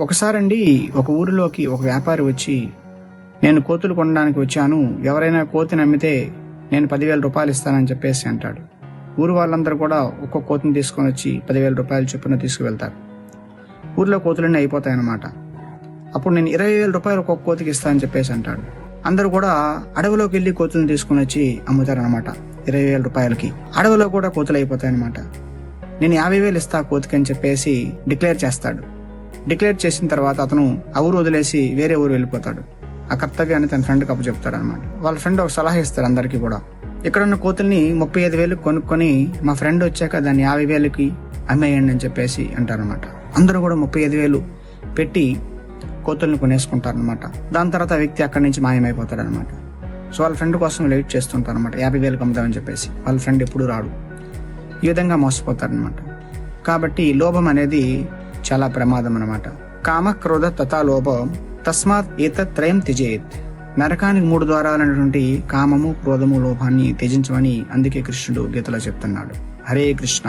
ఒకసారండి ఒక ఊరిలోకి ఒక వ్యాపారి వచ్చి, నేను కోతులు కొనడానికి వచ్చాను, ఎవరైనా కోతిని అమ్మితే నేను 10,000 రూపాయలు ఇస్తానని చెప్పేసి అంటాడు. ఊరు వాళ్ళందరూ కూడా ఒక్కొక్క కోతిని తీసుకొని వచ్చి 10,000 రూపాయలు చొప్పున తీసుకువెళ్తారు. ఊర్లో కోతులన్నీ అయిపోతాయన్నమాట. అప్పుడు నేను 20,000 రూపాయలు ఒక్కొక్క కోతికి ఇస్తానని చెప్పేసి అంటాడు. అందరూ కూడా అడవిలోకి వెళ్ళి కోతులను తీసుకుని వచ్చి అమ్ముతారనమాట 20,000 రూపాయలకి. అడవిలో కూడా కోతులు అయిపోతాయన్నమాట. నేను 50,000 ఇస్తా కోతికి అని చెప్పేసి డిక్లేర్ చేస్తాడు. డిక్లేర్ చేసిన తర్వాత అతను ఆ ఊరు వదిలేసి వేరే ఊరు వెళ్ళిపోతాడు. ఆ కర్తవ్యాన్ని తన ఫ్రెండ్కి అప్పచెప్తాడు అనమాట. వాళ్ళ ఫ్రెండ్ ఒక సలహా ఇస్తాడు అందరికీ కూడా. ఇక్కడున్న కోతుల్ని 35,000 కొనుక్కొని మా ఫ్రెండ్ వచ్చాక దాన్ని 50,000కి అమ్మేయండి అని చెప్పేసి అంటారనమాట. అందరూ కూడా 35,000 పెట్టి కోతుల్ని కొనేసుకుంటారనమాట. దాని తర్వాత ఆ వ్యక్తి అక్కడి నుంచి మాయమైపోతాడు అనమాట. సో వాళ్ళ ఫ్రెండ్ కోసం వెయిట్ చేస్తుంటారు అనమాట. 50,000కి అమ్ముదామని చెప్పేసి వాళ్ళ ఫ్రెండ్ ఎప్పుడు రాడు. ఈ విధంగా మోసపోతారనమాట. కాబట్టి లోభం అనేది చాలా ప్రమాదం అనమాట. కామ క్రోధ తథా లోభం తస్మాత్ ఏతత్రయం త్యజేత్. నరకానికి 3 ద్వారాలైనటువంటి కామము, క్రోధము, లోభాన్ని త్యజించమని అందుకే కృష్ణుడు గీతలో చెప్తున్నాడు. హరే కృష్ణ.